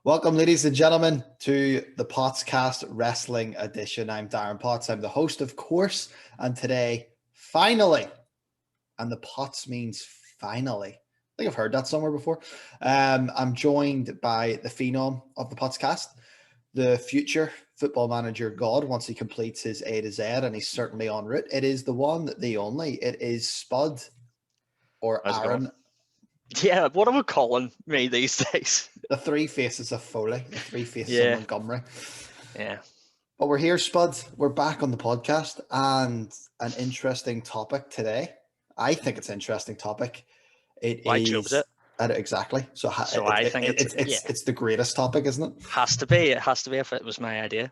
Welcome, ladies and gentlemen, to the Pottscast Wrestling Edition. I'm Darren Potts. I'm the host, of course, and today, finally, and the Potts means finally. I think I've heard that somewhere before. I'm joined by the phenom of the Pottscast, the future football manager god once he completes his A to Z, and he's certainly en route. It is the one, the only. It is Spud, or How's it Aaron. going? Yeah, what are we calling me these days? The three faces of Foley, the three faces Yeah. of Montgomery. Yeah. But we're here, Spud. We're back on the podcast, and an interesting topic today. I think it's an interesting topic. I chose it. Exactly. So I think it's the greatest topic, isn't it? Has to be. It has to be if it was my idea.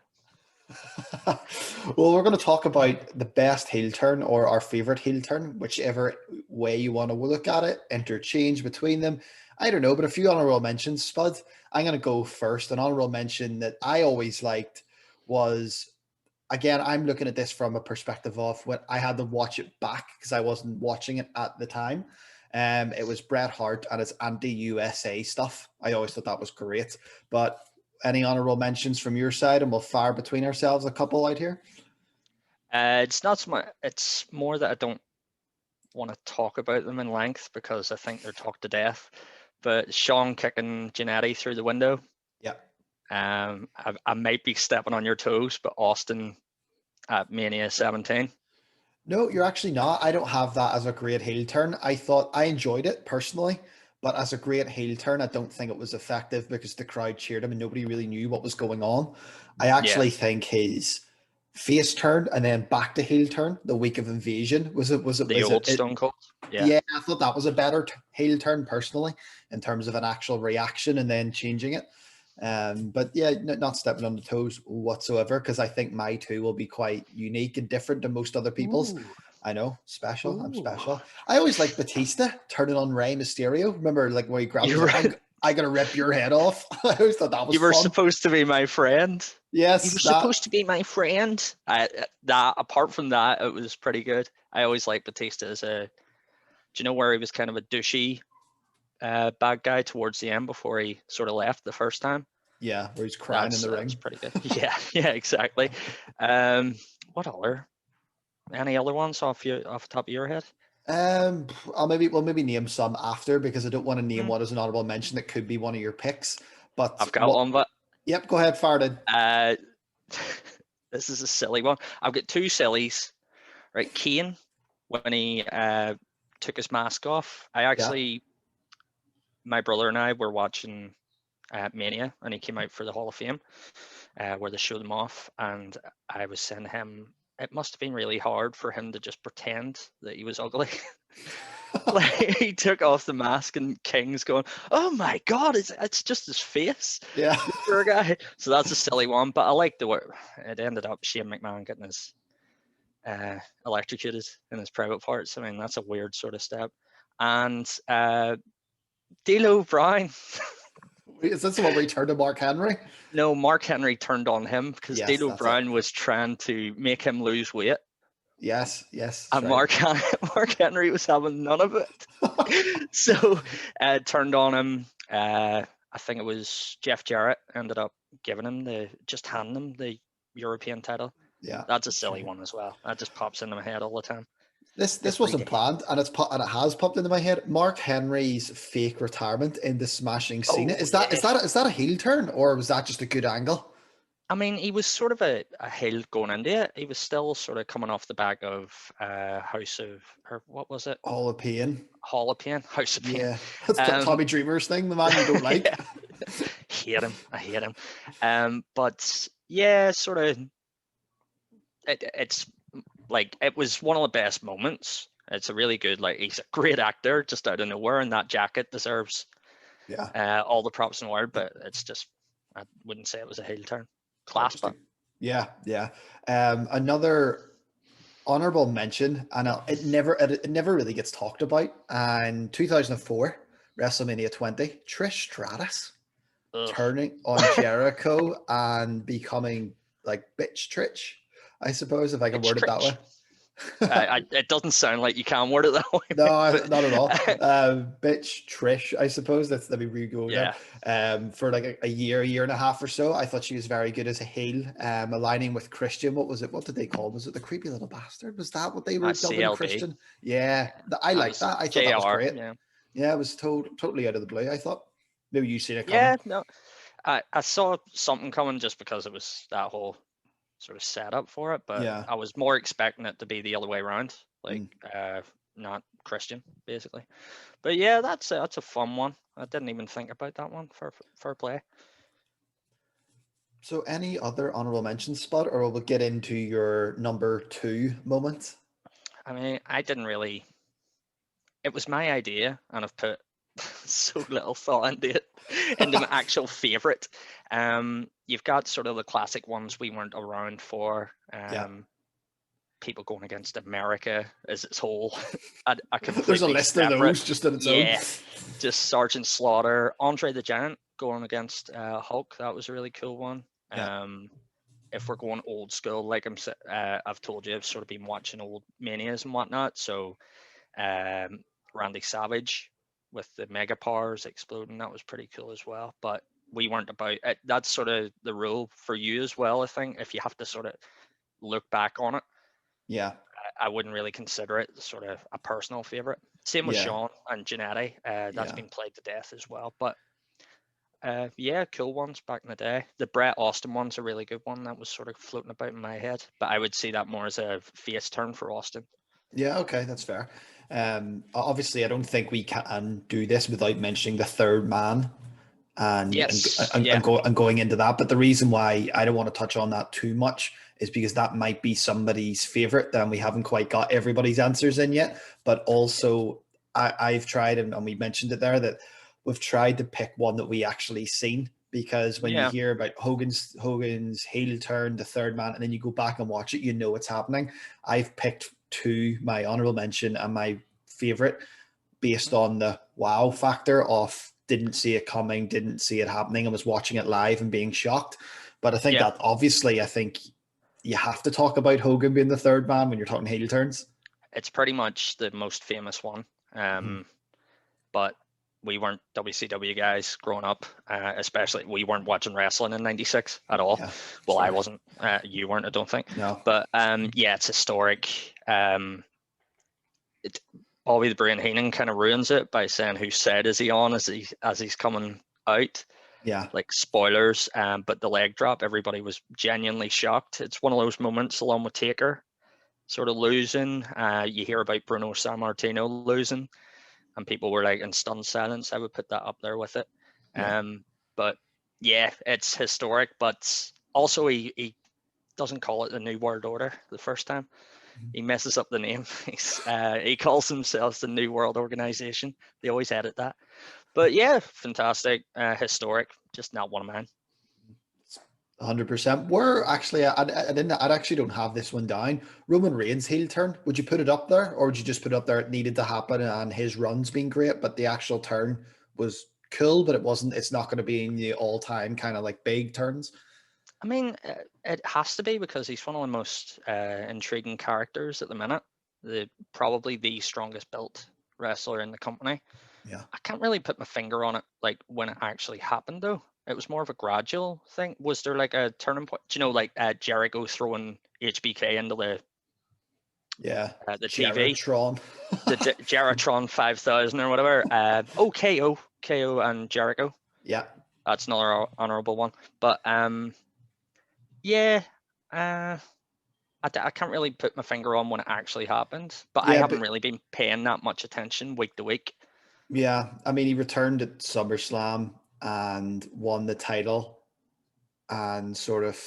Well, we're going to talk about the best heel turn or our favorite heel turn, whichever way you want to look at it, interchange between them. I don't know, but a few honorable mentions, Spud. I'm going to go first. An honorable mention that I always liked was, again, I'm looking at this from a perspective of when I had to watch it back because I wasn't watching it at the time. It was Bret Hart and his anti-USA stuff. I always thought that was great. But any honorable mentions from your side, and we'll fire between ourselves a couple out here? It's not so much. It's more that I don't want to talk about them in length because I think they're talked to death. But Sean kicking Jannetty through the window. Yeah. I might be stepping on your toes, but Austin at Mania 17. No, you're actually not. I don't have that as a great heel turn. I thought I enjoyed it personally, but as a great heel turn, I don't think it was effective because the crowd cheered him and nobody really knew what was going on. I actually think his face turn and then back to heel turn the week of Invasion was the old Stone Cold. Yeah, I thought that was a better heel turn personally in terms of an actual reaction and then changing it. But yeah, not stepping on the toes whatsoever, because I think my two will be quite unique and different than most other people's. Ooh. I know, special. Ooh. I'm special. I always like Batista turning on Rey Mysterio. Remember, like where he grabbed I gotta rip your head off. I always thought that was You were fun. supposed to be my friend. Yes, you were supposed to be my friend. Apart from that, it was pretty good. I always liked Batista as a. Do you know where he was kind of a douchey bad guy towards the end before he sort of left the first time? Yeah, where he's crying in the ring. That's pretty good. Yeah, exactly. What other? Any other ones off the top of your head? I'll maybe name some after, because I don't want to name one as an honorable mention that could be one of your picks. But I've got one, but yep, go ahead, Farden. This is a silly one. I've got two sillies. Right, Kane, when he took his mask off. My brother and I were watching Mania, and he came out for the Hall of Fame, where they showed him off, and I was saying to him, it must have been really hard for him to just pretend that he was ugly. Like, he took off the mask and King's going, oh my god, it's just his face. Yeah. The poor guy. So that's a silly one, but I like the way it ended up Shane McMahon getting his electrocuted in his private parts. I mean, that's a weird sort of step. And D'Lo Brown. Is this the one where he turned to Mark Henry? No, Mark Henry turned on him because D'Lo Brown was trying to make him lose weight. Yes. And right. Mark Henry was having none of it. So turned on him. I think it was Jeff Jarrett ended up handing him the European title. Yeah. That's a silly one as well. That just pops into my head all the time. This wasn't planned, and it has popped into my head. Mark Henry's fake retirement in the Smashing Cena. Is that a heel turn, or was that just a good angle? I mean, he was sort of a heel going into it. He was still sort of coming off the back of what was it? Hall of Pain. House of Pain. Yeah, that's Tommy Dreamer's thing. The man you don't like. I hate him. But yeah, sort of. It's like, it was one of the best moments. It's a really good, like, he's a great actor just out of nowhere, and that jacket deserves all the props in the world. But it's just, I wouldn't say it was a heel turn. Class, but yeah. Another honorable mention, and it never really gets talked about. And 2004 WrestleMania 20, Trish Stratus turning on Jericho and becoming like bitch Trish, I suppose, if I can word it that way. It doesn't sound like you can word it that way. No, But not at all. Bitch, Trish, I suppose. Let me re-go down. yeah, For like a year and a half or so, I thought she was very good as a heel. Aligning with Christian. What was it? What did they call him? Was it the creepy little bastard? Was that what they were dubbing CLB. Christian? Yeah, I That like was that. I thought that was JR. great. Yeah, Yeah, it was totally out of the blue. I thought maybe you seen it coming. yeah. No, I saw something coming just because it was that whole sort of setup for it, but Yeah. I was more expecting it to be the other way around, like Mm. not Christian, basically. But yeah, that's a fun one. I didn't even think about that one. For play. So, any other honorable mentions, Spud, or will we get into your number 2 moment? I mean, I didn't really. It was my idea, and I've put so little thought into it, into my actual favorite. You've got sort of the classic ones we weren't around for. Yeah. People going against America as its whole, a There's a completely list of separate. those just on its own. Yeah, just Sergeant Slaughter, Andre the Giant going against Hulk. That was a really cool one. Yeah. If we're going old school, like I've told you, I've sort of been watching old manias and whatnot. So Randy Savage with the mega powers exploding, that was pretty cool as well. But we weren't about it. That's sort of the rule for you as well. I think if you have to sort of look back on it, Yeah. I wouldn't really consider it sort of a personal favorite. Same with Yeah. Sean and Janetti. That's Yeah. been played to death as well. But yeah, cool ones back in the day. The Bret Austin one's a really good one that was sort of floating about in my head. But I would see that more as a face turn for Austin. Yeah, okay, that's fair. Obviously, I don't think we can do this without mentioning the third man Yes, yeah, and going into that. But the reason why I don't want to touch on that too much is because that might be somebody's favorite, and we haven't quite got everybody's answers in yet. But also, I've tried, and we mentioned it there, that we've tried to pick one that we actually seen. Because when you yeah, hear about Hogan's heel turn, the third man, and then you go back and watch it, you know it's happening. I've picked two, my honorable mention and my favorite, based on the wow factor of didn't see it coming, didn't see it happening, and was watching it live and being shocked. But I think yeah. that obviously, I think you have to talk about Hogan being the third man when you're talking heel turns. It's pretty much the most famous one. Mhm. But we weren't WCW guys growing up, especially we weren't watching wrestling in '96 at all. Yeah, Well, I fair. wasn't. You weren't, I don't think. No. But yeah, it's historic. It, Bobby the Brain Heenan kind of ruins it by saying whose side is he on as he's coming out. Yeah. Like spoilers, but the leg drop, everybody was genuinely shocked. It's one of those moments, along with Taker, sort of losing. You hear about Bruno Sammartino losing, and people were like in stunned silence. I would put that up there with it. Yeah. But yeah, it's historic, but also he doesn't call it the New World Order the first time. He messes up the name. He calls himself the New World Organization. They always edit that. But yeah, fantastic, historic, just not one of mine. 100%. We're actually, I actually don't have this one down. Roman Reigns heel turn. Would you put it up there, or would you just put it up there? It needed to happen, and his run's been great, but the actual turn was cool, but it wasn't. It's not going to be in the all-time kind of like big turns. I mean, it has to be because he's one of the most intriguing characters at the minute. Probably the strongest built wrestler in the company. Yeah. I can't really put my finger on it, like when it actually happened though. It was more of a gradual thing. Was there like a turning point? Do you know, like Jericho throwing HBK into Yeah. the TV, Geritron. the Geritron 5000 or whatever? KO and Jericho. Yeah. That's another honorable one. But yeah, uh, I can't really put my finger on when it actually happened. But I Yeah, haven't but really been paying that much attention week to week. yeah, I mean, he returned at SummerSlam and won the title and sort of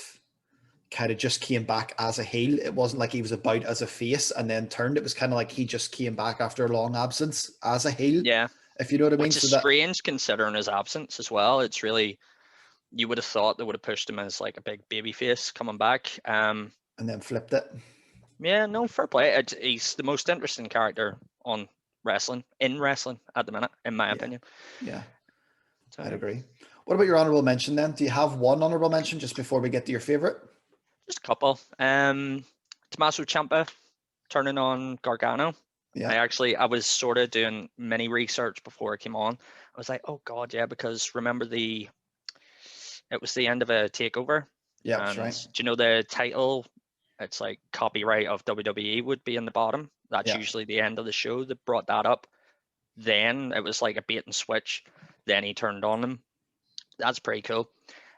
kind of just came back as a heel. It wasn't like he was about as a face and then turned. It was kind of like he just came back after a long absence as a heel, Yeah, if you know what I mean. which is So that, strange considering his absence as well. It's really, you would have thought they would have pushed him as like a big baby face coming back. and then flipped it. Yeah, no, fair play. He's the most interesting character on in wrestling at the minute, in my Yeah. opinion. Yeah, I'd So agree. What about your honorable mention then? Do you have one honorable mention just before we get to your favorite? just a couple. Tommaso Ciampa, turning on Gargano. Yeah. I was sort of doing mini research before it came on. I was like, oh God, yeah, because remember it was the end of a takeover. Yeah, that's And right. do you know the title? It's like copyright of WWE would be in the bottom. That's Yeah. usually the end of the show. They brought that up. Then it was like a bait and switch. Then he turned on them. That's pretty cool.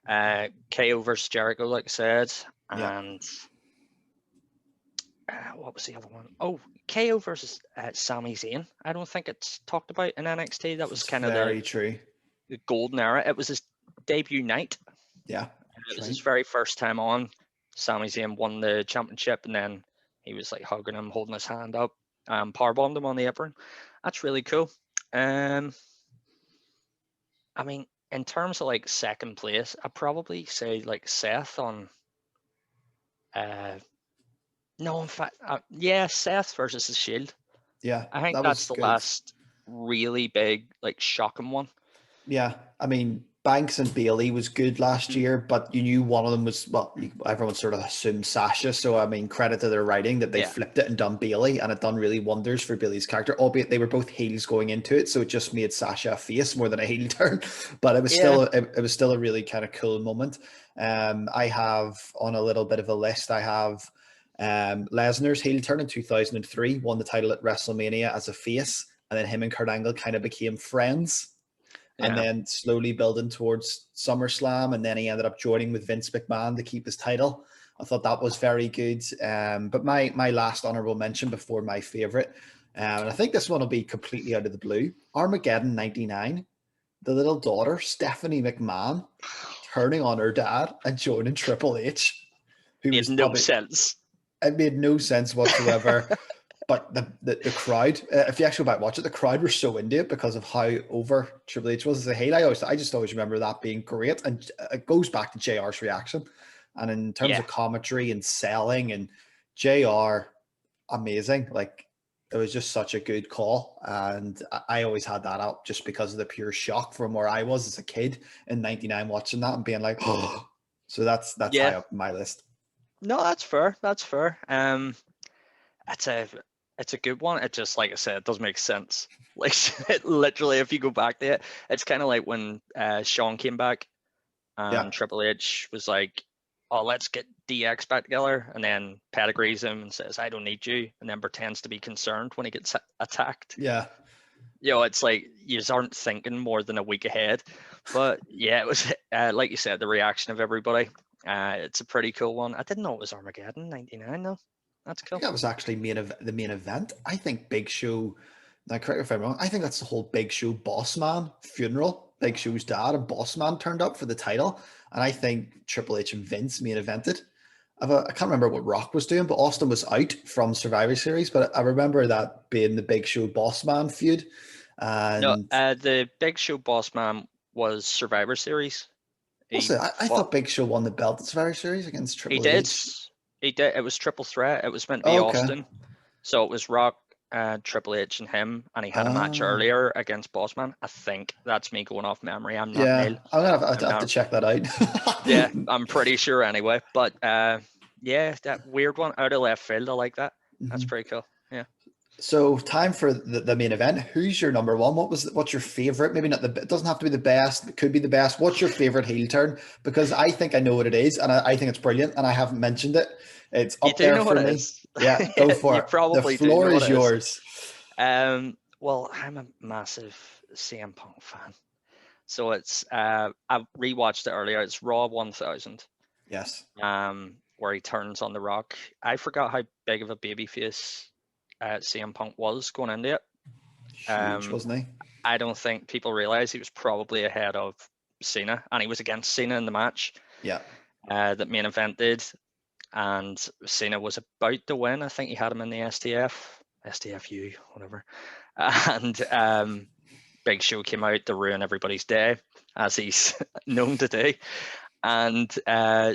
KO versus Jericho, like I said. Yeah. And what was the other one? Oh, KO versus Sami Zayn. I don't think it's talked about in NXT. That was It's kind of very true. the golden era. It was his debut night. Yeah. It was Right. his very first time on. Sami Zayn won the championship, and then he was like hugging him, holding his hand up, powerbombed him on the apron. That's really cool. I mean, in terms of like second place, I'd probably say like Seth on. No, in fact, yeah, Seth versus the Shield. Yeah, I think that that's was the good. last really big, like, shocking one. Yeah, I mean, Banks and Bailey was good last year, but you knew one of them was, well, everyone sort of assumed Sasha. So, I mean, credit to their writing that they Yeah, flipped it and done Bailey, and it done really wonders for Bailey's character, albeit they were both heels going into it. So it just made Sasha a face more than a heel turn. But it was yeah, it was still a really kind of cool moment. I have on a little bit of a list, I have Lesnar's heel turn in 2003, won the title at WrestleMania as a face, and then him and Kurt Angle kind of became friends and yeah, then slowly building towards SummerSlam, and then he ended up joining with Vince McMahon to keep his title. I thought that was very good. But my last honorable mention before my favorite, and I think this one will be completely out of the blue, Armageddon 99, the little daughter, Stephanie McMahon, turning on her dad and joining Triple H, who made was no probably, sense. it made no sense whatsoever. But the crowd, if you actually go back and watch it, the crowd were so into it because of how over Triple H was as a heel. I just always remember that being great, and it goes back to JR's reaction. And in terms Yeah, of commentary and selling, and JR, amazing. Like it was just such a good call, and I always had that up just because of the pure shock from where I was as a kid in '99 watching that and being like, oh. So that's yeah. high up my list. No, that's fair. That's fair. It's a it's a good one. It just, like I said, it does make sense. Like literally, if you go back to it, it's kind of like when Sean came back Yeah, and Triple H was like, "Oh, let's get DX back together," and then pedigrees him and says, "I don't need you," and then pretends to be concerned when he gets attacked. yeah. It's like you just aren't thinking more than a week ahead. But yeah, it was like you said, the reaction of everybody. It's a pretty cool one. I didn't know it was Armageddon '99 though. That's I think cool. that was actually the main event. I think Big Show, now correct me if I'm wrong, I think that's the whole Big Show boss man funeral. Big Show's dad and boss man turned up for the title. And I think Triple H and Vince main evented. I can't remember what Rock was doing, but Austin was out from Survivor Series. But I remember that being the Big Show boss man feud. No, And the Big Show boss man was Survivor Series. what's He it? I fought. thought Big Show won the belt at Survivor Series against He Triple did. H. He did. It was triple threat. It was meant to be Oh, okay. Austin. So it was Rock, Triple H, and him, and he had a match Ah, earlier against Bossman. I think that's me going off memory. I'm not yeah. nil. I'm gonna I'm have to not. check that Yeah, out. I'm pretty sure anyway. But yeah, that weird one out of left field. I like that. That's Mhm. pretty cool. Yeah. So time for the main event. Who's your number one? What's your favorite? Maybe not it doesn't have to be the best. It could be the best. What's your favorite heel turn? Because I think I know what it is, and I think it's brilliant, and I haven't mentioned it. It's You up do there know what for it me. is. Yeah, go Yeah, for you it. The probably do floor know what is it is. yours. Well, I'm a massive CM Punk fan. So it's I rewatched it earlier. It's Raw 1000. Yes, Where he turns on the Rock. I forgot how big of a babyface CM Punk was going into it. huge, Um, wasn't he? I don't think people realize he was probably ahead of Cena, and he was against Cena in the match Yeah, that main event did, and Cena was about to win. I think he had him in the STFU, whatever, and Big Show came out to ruin everybody's day, as he's known to do, and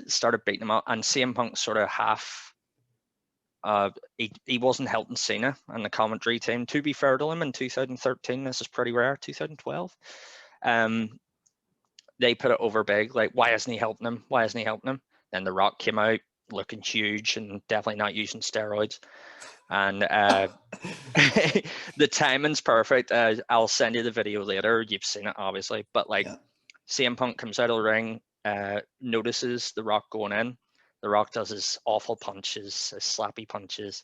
started beating him up. And CM Punk sort of half. He wasn't helping Cena and the commentary team. To be fair to him, in 2013, this is pretty rare. 2012, they put it over big. Like, why isn't he helping him? Why isn't he helping him? Then The Rock came out looking huge and definitely not using steroids. And the timing's perfect. I'll send you the video later. You've seen it, obviously. But like, Yeah. CM Punk comes out of the ring, notices The Rock going in. The Rock does his awful punches, his slappy punches,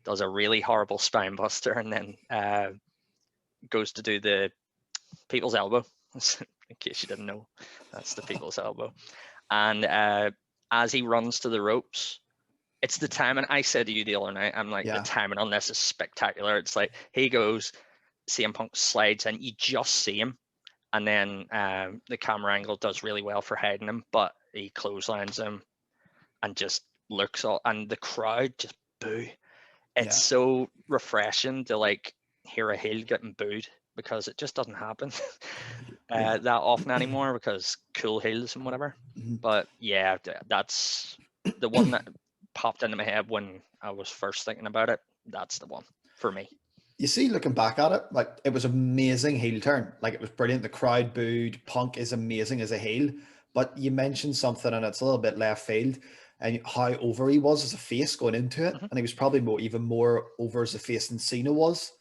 does a really horrible spine buster, and then goes to do the people's elbow. In case you didn't know, that's the people's elbow. And as he runs to the ropes, it's the timing. I said to you the other night, I'm like, the Yeah. timing on this is spectacular. It's like he goes, CM Punk slides and you just see him. And then the camera angle does really well for hiding him, but he clotheslines him and just looks all, and the crowd just boo. It's Yeah. so refreshing to like hear a heel getting booed, because it just doesn't happen Yeah. that often anymore, because cool heels and whatever. Mhm. But yeah, that's the one that popped into my head when I was first thinking about it. That's the one for me. You see, looking back at it, like it was amazing heel turn. Like it was brilliant. The crowd booed. Punk is amazing as a heel. But you mentioned something, and it's a little bit left field, and how over he was as a face going into it, Mm-hmm. and he was probably even more over as a face than Cena was.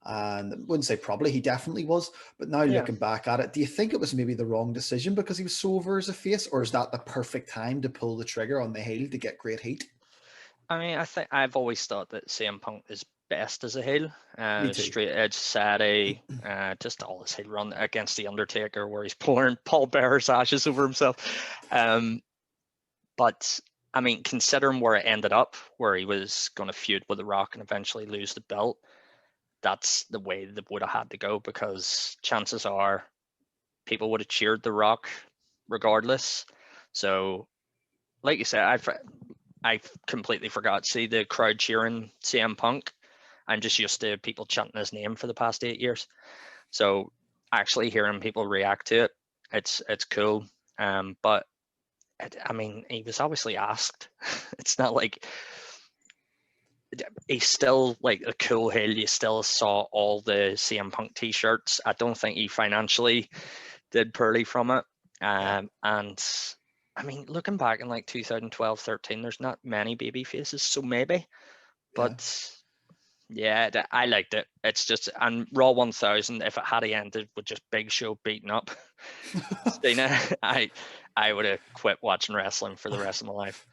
And I wouldn't say probably, he definitely was. But now Yeah. looking back at it, do you think it was maybe the wrong decision because he was so over as a face, or is that the perfect time to pull the trigger on the heel to get great heat? I mean, I think I've always thought that CM Punk is best as a heel. Me too. Straight edge, Saturday, just all his heel run against the Undertaker, where he's pouring Paul Bearer's ashes over himself. But I mean, considering where it ended up, where he was going to feud with The Rock and eventually lose the belt, that's the way that would have had to go, because chances are people would have cheered The Rock regardless. So, like you said, I completely forgot to see the crowd cheering CM Punk. I'm just used to people chanting his name for the past 8 years. So actually hearing people react to it, it's cool. But I mean, he was obviously asked. It's not like he's still like a cool heel. You still saw all the CM Punk t-shirts. I don't think he financially did poorly from it. Yeah. And I mean, looking back in like 2012, 13, there's not many baby faces, so maybe. Yeah. But yeah, I liked it. It's just, and Raw 1000, if it had ended with just Big Show beating up Cena, I would have quit watching wrestling for the rest of my life.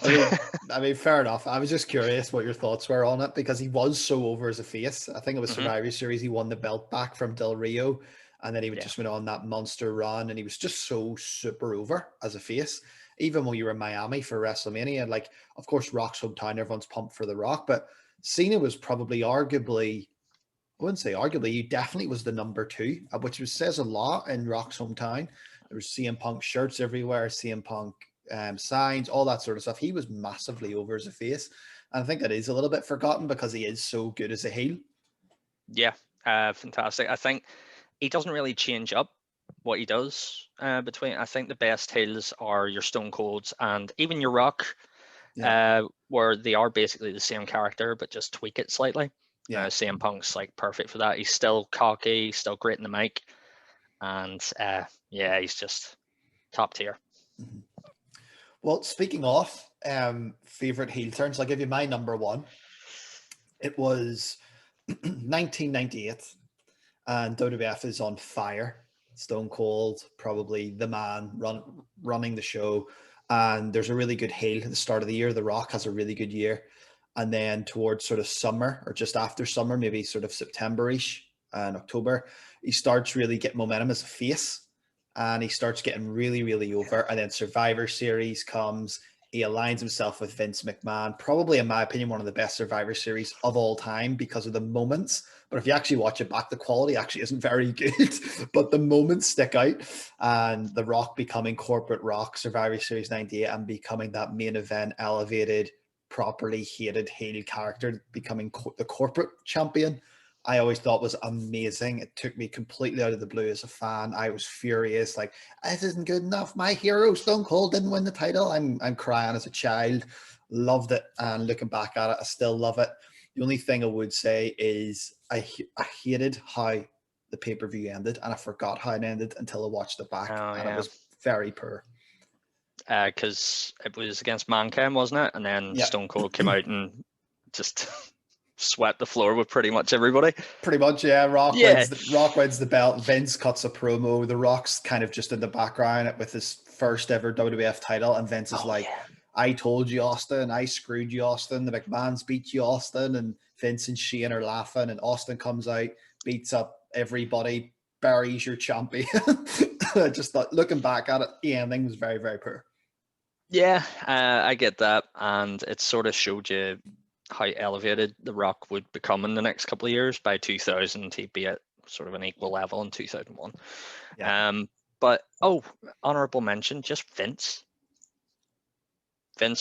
I mean, fair enough. I was just curious what your thoughts were on it because he was so over as a face. I think it was Hmm. Survivor Series. He won the belt back from Del Rio, and then he Yeah. just went on that monster run, and he was just so super over as a face. Even when you were in Miami for WrestleMania, like of course Rock's hometown, everyone's pumped for The Rock, but Cena was probably arguably, I wouldn't say arguably, he definitely was the number two, which says a lot in Rock's hometown. There was CM Punk shirts everywhere, CM Punk signs, all that sort of stuff. He was massively over as a face. And I think that is a little bit forgotten because he is so good as a heel. Yeah, fantastic. I think he doesn't really change up what he does between. I think the best heels are your Stone Colds and even your Rock, Yeah. where they are basically the same character but just tweak it slightly. Yeah. CM Punk's like perfect for that. He's still cocky, he's still great in the mic, and yeah, he's just top tier. Mm-hmm. Well, speaking of favorite heel turns, I'll give you my number one. It was 1998, and WWF is on fire. Stone Cold, probably the man running the show. And there's a really good heel at the start of the year. The Rock has a really good year. And then towards sort of summer or just after summer, maybe sort of September-ish and October, he starts really getting momentum as a face. And he starts getting really, really over. And then Survivor Series comes. He aligns himself with Vince McMahon, probably, in my opinion, one of the best Survivor Series of all time because of the moments. But if you actually watch it back, the quality actually isn't very good, but the moments stick out. And The Rock becoming corporate Rock, Survivor Series 98, and becoming that main event elevated, properly hated heel character, becoming the corporate champion, I always thought was amazing. It took me completely out of the blue as a fan. I was furious, like, this isn't good enough. My hero, Stone Cold, didn't win the title. I'm crying as a child. Loved it. And looking back at it, I still love it. The only thing I would say is I hated how the pay-per-view ended, and I forgot how it ended until I watched it back, Oh and it yeah, was very poor. because it was against Mankind, wasn't it? And then Yeah. Stone Cold came out and just swept the floor with pretty much everybody. Pretty much, yeah. Rock Yeah. wins the belt. Vince cuts a promo. The Rock's kind of just in the background with his first ever WWF title, and Vince is like, yeah. "I told you, Austin. I screwed you, Austin. The McMahons beat you, Austin." And Vince and Shane are laughing, and Austin comes out, beats up everybody, buries your champion. I just thought, looking back at it, the ending was very, very poor. Yeah, I get that, and it sort of showed you how elevated The Rock would become in the next couple of years. By 2000, he'd be at sort of an equal level in 2001. Yeah. But honorable mention, just Vince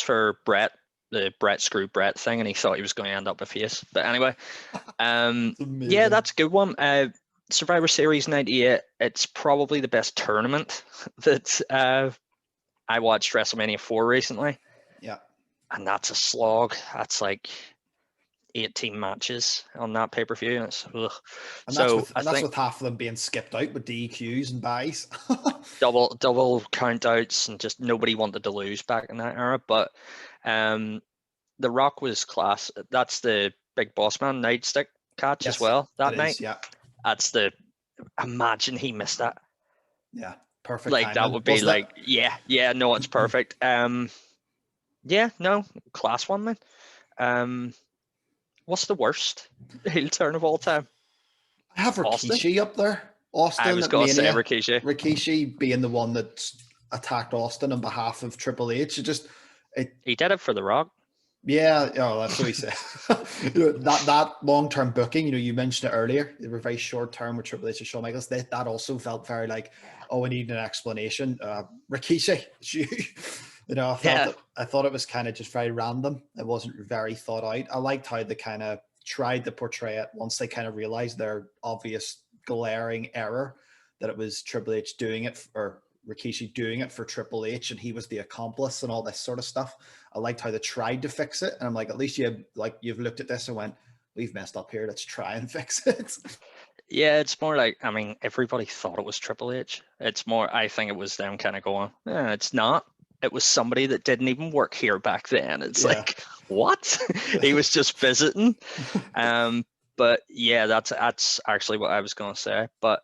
for Brett, the Brett screw Brett thing, and he thought he was going to end up a face. But anyway, yeah, that's a good one. Survivor Series 98, it's probably the best tournament that I watched WrestleMania 4 recently. Yeah. And that's a slog. That's like 18 matches on that pay-per-view. And it's, ugh. And so that's with half of them being skipped out with DQs and buys. double count outs, and just nobody wanted to lose back in that era. But The Rock was class. That's the Big Boss Man nightstick catch as well that night. Yeah. That's imagine he missed that. Yeah. Perfect. Like timing. That would be Wasn't like, it? yeah, no, it's perfect. Yeah, no, class one, man. What's the worst heel turn of all time? I have Austin? Rikishi up there. Austin I was at going to say Mania. Rikishi. Rikishi being the one that attacked Austin on behalf of Triple H. He did it for The Rock. Yeah, that's what he said. that long-term booking, you mentioned it earlier. They were very short-term with Triple H and Shawn Michaels. That also felt very like, we need an explanation. Rikishi, I thought it was kind of just very random. It wasn't very thought out. I liked how they kind of tried to portray it once they kind of realized their obvious glaring error, that it was Triple H doing it, or Rikishi doing it for Triple H, and he was the accomplice and all this sort of stuff. I liked how they tried to fix it, and I'm like, at least you've looked at this and went, we've messed up here. Let's try and fix it. Yeah, it's more like, everybody thought it was Triple H. It's more, I think it was them kind of going, it's not. It was somebody that didn't even work here back then. It's like, what? He was just visiting. But yeah, that's actually what I was going to say. But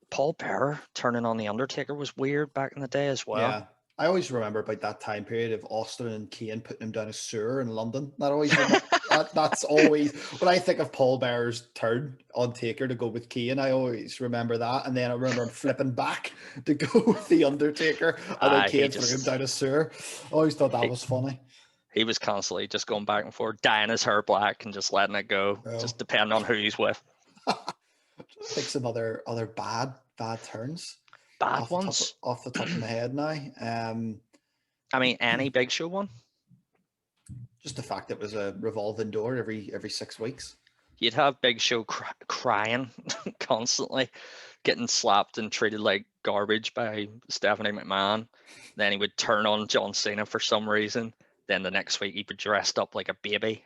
Paul Bearer turning on The Undertaker was weird back in the day as well. Yeah. I always remember about that time period of Austin and Kane putting him down a sewer in London. That's always, when I think of Paul Bearer's turn on Taker to go with Kane, I always remember that. And then I remember him flipping back to go with The Undertaker, and then Kane putting him down a sewer. I always thought that was funny. He was constantly just going back and forth, dyeing his hair black and just letting it go, just depending on who he's with. Just think some other bad turns. Bad ones off the top of my head now. Any Big Show one? Just the fact it was a revolving door every 6 weeks. You'd have Big Show crying constantly, getting slapped and treated like garbage by Stephanie McMahon. Then he would turn on John Cena for some reason. Then the next week he'd be dressed up like a baby.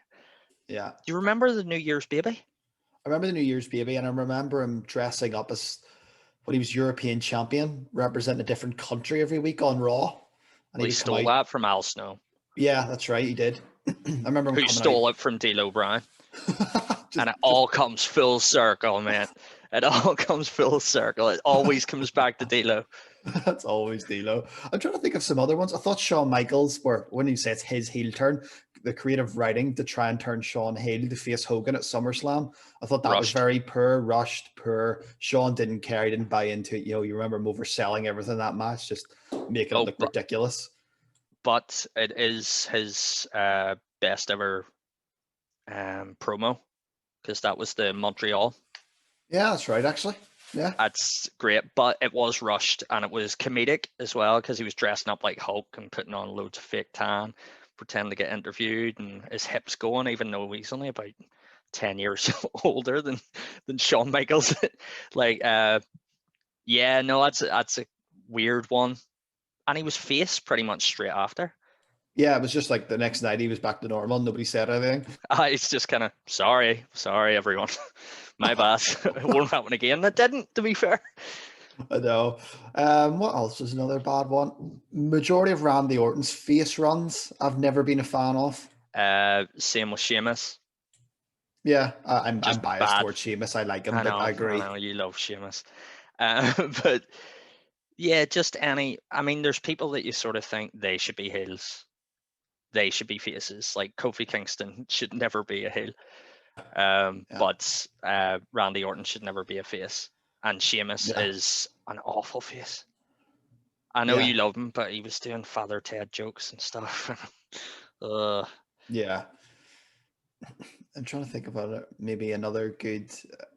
Yeah. Do you remember the New Year's Baby? I remember the New Year's Baby, and I remember him dressing up as when he was European champion, representing a different country every week on Raw. And he stole that from Al Snow. Yeah, that's right, he did. I remember him who stole it from D'Lo Brown. And it all comes full circle, man. It all comes full circle. It always comes back to D'Lo. That's always D'Lo. I'm trying to think of some other ones. I thought Shawn Michaels, when you say it's his heel turn, the creative writing to try and turn Shawn heel to face Hogan at SummerSlam, I thought that was very poor, rushed, poor. Shawn didn't care, he didn't buy into it. You remember him overselling everything in that match, just making it look ridiculous. But it is his best ever promo, because that was the Montreal. Yeah, that's right, actually. Yeah, that's great, but it was rushed, and it was comedic as well, because he was dressing up like Hulk and putting on loads of fake tan, pretending to get interviewed, and his hips going, even though he's only about 10 years older than Shawn Michaels. That's a weird one. And he was face pretty much straight after. Yeah, it was just like the next night he was back to normal. Nobody said anything. It's just kind of, sorry everyone. My bad. It won't happen again. That didn't, to be fair. I know. What else was another bad one? Majority of Randy Orton's face runs, I've never been a fan of. Same with Sheamus. Yeah, I'm Just biased bad. towards Sheamus. I like him, I but I know agree. you love Sheamus. But yeah, just any. I mean, there's people that you sort of think they should be heels. They should be faces. Like Kofi Kingston should never be a heel. Yeah, But Randy Orton should never be a face. And Sheamus yeah, is an awful face. I know yeah, you love him, but he was doing Father Ted jokes and stuff. yeah. I'm trying to think about it. Maybe another good,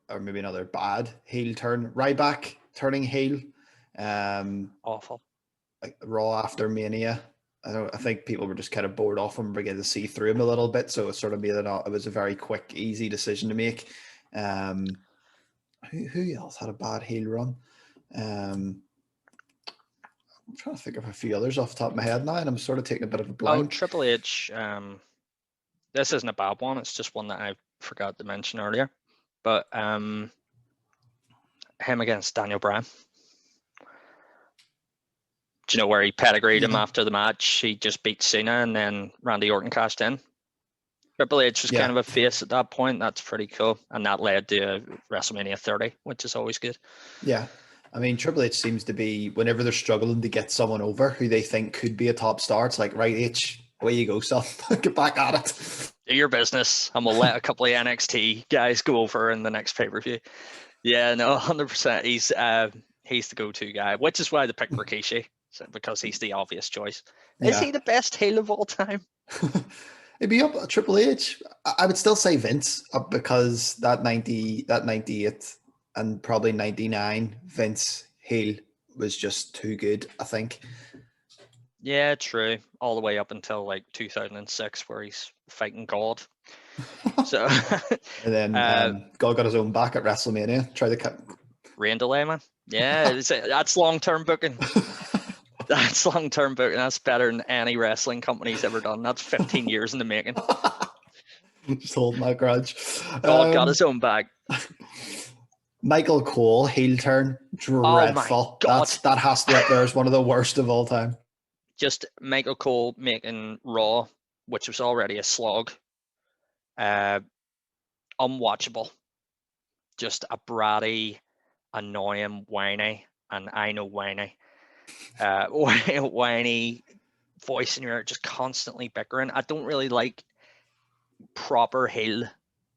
or maybe another bad heel turn. Ryback turning heel. Awful. Like Raw after Mania. I think people were just kind of bored off him, beginning to see through him a little bit. So it sort of made it was a very quick, easy decision to make. Um, who else had a bad heel run? I'm trying to think of a few others off the top of my head now, and I'm sort of taking a bit of a Oh, blank. Triple H. This isn't a bad one. It's just one that I forgot to mention earlier. But him against Daniel Bryan. Do you know where he pedigreed him Yeah, after the match? He just beat Cena, and then Randy Orton cashed in. Triple H was kind yeah, of a face at that point. That's pretty cool, and that led to WrestleMania 30, which is always good. yeah. I mean, Triple H seems to be, whenever they're struggling to get someone over who they think could be a top star, it's like, right, H, away you go, son. Get back at it. Do your business, and we'll let a couple of NXT guys go over in the next pay-per-view. Yeah, no, 100%. He's the go-to guy, which is why they picked Rikishi, because he's the obvious choice. Is Yeah. he the best heel of all time? It'd be up Triple H. I would still say Vince because that 98 and probably 99 Vince heel was just too good, I think. Yeah, true. All the way up until like 2006, where he's fighting God. So, And then God got his own back at WrestleMania. Try to cut. rain delay, man. Yeah, that's long-term booking. That's long-term booking. That's better than any wrestling company's ever done. That's 15 years in the making. Just holding my grudge. God got his own back. Michael Cole heel turn, Oh my dreadful. God. That has to be up there as one of the worst of all time. Just Michael Cole making Raw, which was already a slog, unwatchable. Just a bratty, annoying, whiny, and I know whiny, whiny voice in your ear, just constantly bickering. I don't really like proper heel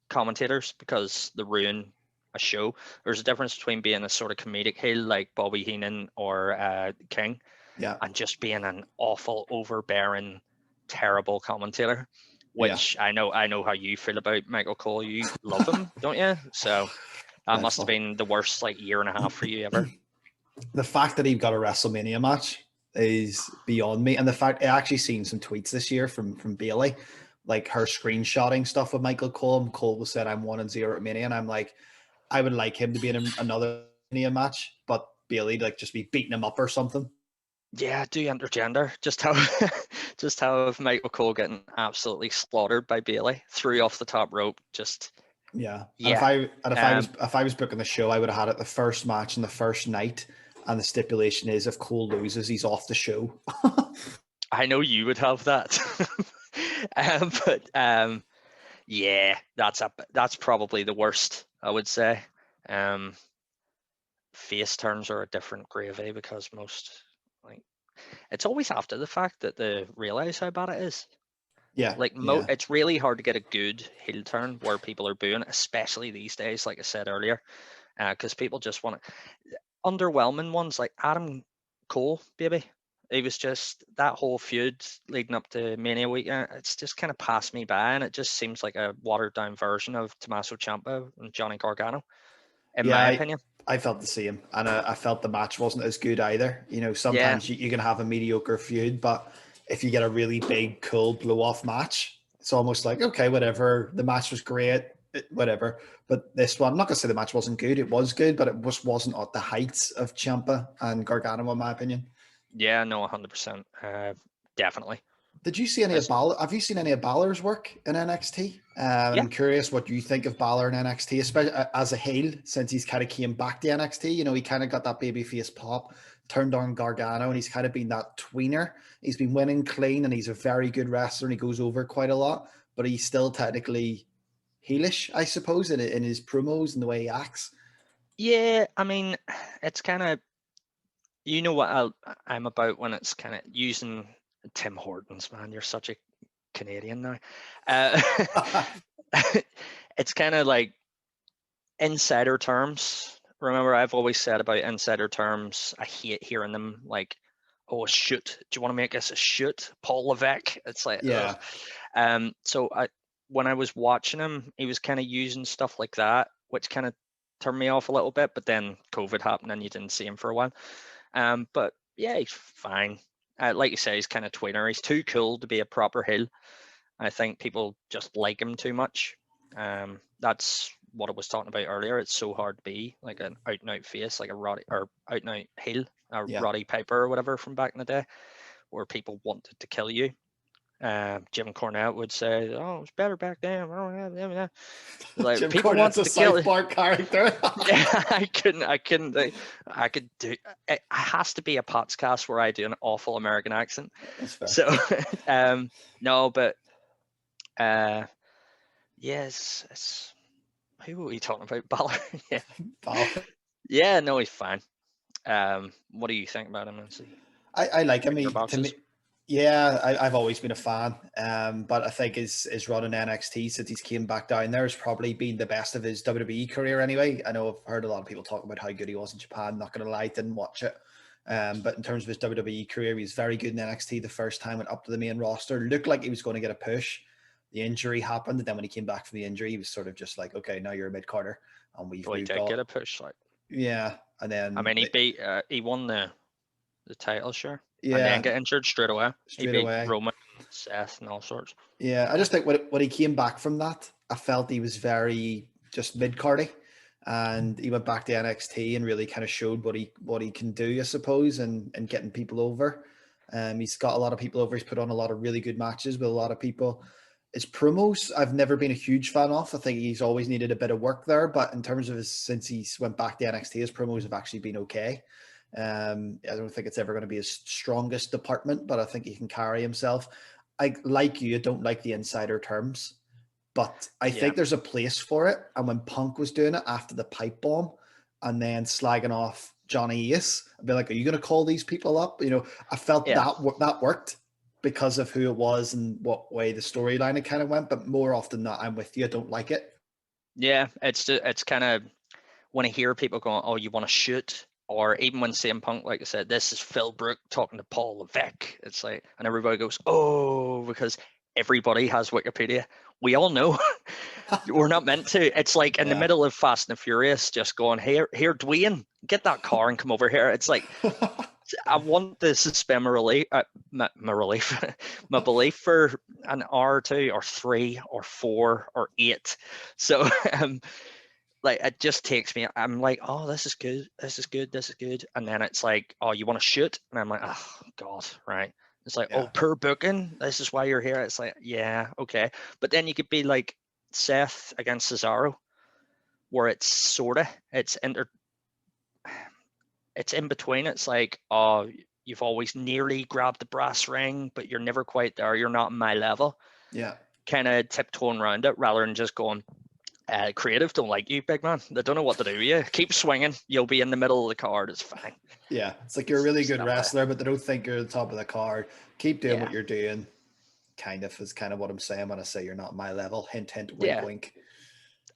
commentators because they ruin a show. There's a difference between being a sort of comedic heel like Bobby Heenan or King, Yeah, and just being an awful, overbearing, terrible commentator. yeah. Which I know how you feel about Michael Cole. You love him, don't you? So that must have Dreadful. been the worst like year and a half for you ever. The fact that he got a WrestleMania match is beyond me. And the fact I actually seen some tweets this year from Bailey, like her screenshotting stuff with Michael Cole. And Cole was said, "I'm 1-0 at Mania," and I'm like, I would like him to be in another Mania match, but Bailey like just be beating him up or something. Yeah, do intergender. Just how just how Michael Cole getting absolutely slaughtered by Bailey, threw off the top rope. Just Yeah. And yeah. if I was booking the show, I would have had it the first match and the first night. And the stipulation is if Cole loses, he's off the show. I know you would have that. But yeah, that's probably the worst, I would say. Face turns are a different gravy because most, like, it's always after the fact that they realize how bad it is. Yeah. Like Yeah. it's really hard to get a good heel turn where people are booing, especially these days, like I said earlier, because people just want to. Underwhelming ones like Adam Cole, baby. It was just that whole feud leading up to Mania weekend. It's just kind of passed me by, and it just seems like a watered down version of Tommaso Ciampa and Johnny Gargano, in Yeah, my opinion. I felt the same, and I felt the match wasn't as good either. You know, Yeah, sometimes you can have a mediocre feud, but if you get a really big, cool blow off match, it's almost like okay, whatever. The match was great, whatever. But this one, I'm not gonna say the match wasn't good. It was good, but it just wasn't at the heights of Ciampa and Gargano, in my opinion. yeah, no, 100%, definitely. Did you see any of As, Balor? Have you seen any of Balor's work in NXT? And yeah, I'm curious what you think of Balor in NXT, especially as a heel, since he's kind of came back to NXT. You know, he kind of got that babyface pop, turned on Gargano, and he's kind of been that tweener. He's been winning clean, and he's a very good wrestler, and he goes over quite a lot. But he's still technically heelish, I suppose, in his promos and the way he acts. yeah. I mean, it's kind of, you know what I'm about when it's kind of using Tim Hortons. Man, you're such a Canadian now. Uh, it's kind of like insider terms. Remember, I've always said about insider terms, I hate hearing them like, oh, a shoot. Do you want to make us a shoot? Paul Levesque. It's like, ugh. Yeah, So when I was watching him, he was kind of using stuff like that, which kind of turned me off a little bit. But then COVID happened and you didn't see him for a while. But yeah, he's fine. Like you say, he's kind of tweener. He's too cool to be a proper heel. I think people just like him too much. That's what I was talking about earlier. It's so hard to be like an out and out face, like a Roddy, or out and out heel, a yeah. Roddy Piper or whatever from back in the day, where people wanted to kill you. Jim Cornette would say, "Oh, it was better back then." Like Jim people Cornette's wanted a to kill South you. Park character. Yeah, I could do. It has to be a Pottscast where I do an awful American accent. That's fair. So, no, but yes, it's who are we talking about? Balor. Yeah, Balor. yeah, no, he's fine. What do you think about him? Is he I like him. tick your He, to me, boxes? yeah, I've always been a fan. But I think his run in NXT since he's came back down there has probably been the best of his WWE career. Anyway, I know I've heard a lot of people talk about how good he was in Japan. Not going to lie, didn't watch it. But in terms of his WWE career, he was very good in NXT the first time, went up to the main roster. Looked like he was going to get a push. The injury happened, and then when he came back from the injury, he was sort of just like, okay, now you're a mid Carter, and we've Well, he moved did on. get a push. Like, Yeah, and I then mean, he won the title, sure, and then yeah, get injured straight away. He straight beat away. Roman, Seth, and all sorts. Yeah, I just think when he came back from that, I felt he was very just mid cardy, and he went back to NXT and really kind of showed what he can do, I suppose, and getting people over. He's got a lot of people over. He's put on a lot of really good matches with a lot of people. His promos, I've never been a huge fan of. I think he's always needed a bit of work there, but in terms of since he went back to NXT, his promos have actually been okay. I don't think it's ever going to be his strongest department, but I think he can carry himself. I like you. I don't like the insider terms, but I Yeah, think there's a place for it. And when Punk was doing it after the pipe bomb, and then slagging off Johnny Ace, I'd be like, "Are you going to call these people up?" You know, I felt yeah, that worked because of who it was and what way the storyline it kind of went. But more often than not, I'm with you. I don't like it. yeah. It's kind of when I hear people going, "Oh, you want to shoot," or even when CM Punk, like I said, this is Phil Brook talking to Paul Levesque. It's like, and everybody goes, "Oh," because everybody has Wikipedia. We all know we're not meant to. It's like in the Yeah. middle of Fast and Furious, just going, here, Dwayne, get that car and come over here. It's like I want to suspend my relief, my belief for an hour or two, or three, or four, or eight. So, like it just takes me. I'm like, oh, this is good, this is good, this is good, and then it's like, oh, you want to shoot, and I'm like, oh God, right. It's like, oh, Yeah. per booking, this is why you're here. It's like, yeah, okay, but then you could be like Seth against Cesaro, where it's sorta, it's in between. It's like, oh, you've always nearly grabbed the brass ring, but you're never quite there. You're not my level. Yeah. Kind of tiptoeing around it rather than just going, creative don't like you, big man. They don't know what to do with you. Keep swinging. You'll be in the middle of the card. It's fine. Yeah. It's like you're a really It's good that way. wrestler, but they don't think you're the top of the card. Keep doing Yeah. what you're doing. Kind of is kind of what I'm saying when I say you're not my level. Hint, hint, wink, Yeah. wink.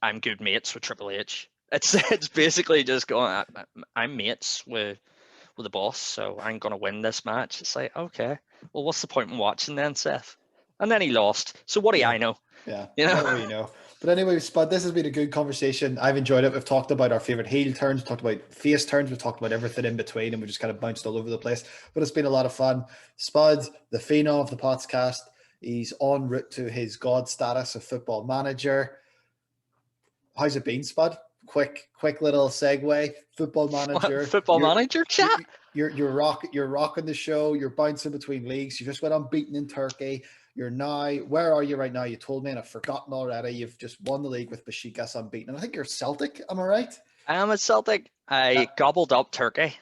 I'm good mates with Triple H. It's basically just going, I'm mates with the boss, so I'm gonna win this match. It's like, okay, well, what's the point in watching then, Seth? And then he lost. So what do Yeah. I know? Yeah. You know? What do we know? But anyway, Spud, this has been a good conversation. I've enjoyed it. We've talked about our favorite heel turns, we've talked about face turns, we've talked about everything in between, and we just kind of bounced all over the place. But it's been a lot of fun. Spud, the phenom of the Pottscast, he's en route to his god status of football manager. How's it been, Spud? quick little segue. Football Manager. Football Manager chat. You're rocking the show. You're bouncing between leagues. You just went unbeaten in Turkey. You're now, where are you right now? You told me, and I've forgotten already. You've just won the league with Besiktas unbeaten. And I think you're Celtic. Am I right? I am a Celtic. I gobbled up Turkey.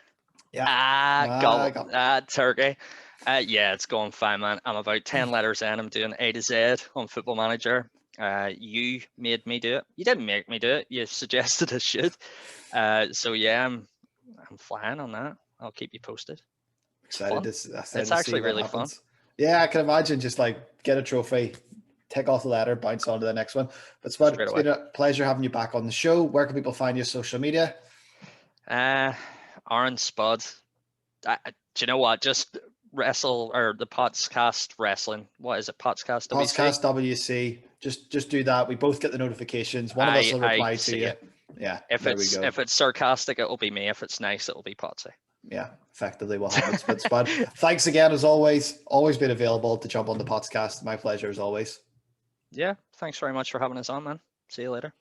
Yeah. Turkey. Yeah, it's going fine, man. I'm about 10 letters in. I'm doing A to Z on Football Manager. You made me do it. You didn't make me do it. You suggested I should. So yeah, I'm flying on that. I'll keep you posted. Excited It's actually really fun. Yeah, I can imagine. Just like get a trophy, take off the ladder, bounce on to the next one. But Spud, it's been a pleasure having you back on the show. Where can people find you on social media? Aaron Spud. Do you know what? Just wrestle, or the Pottscast wrestling. What is it? Pottscast WC? Pottscast WC. Just do that. We both get the notifications. One of us will reply to you. Yeah. If it's sarcastic, it'll be me. If it's nice, it'll be Potsy. Yeah, effectively what happens. But Spud, thanks again as always. Always been available to jump on the Pottscast. My pleasure as always. Yeah, thanks very much for having us on, man. See you later.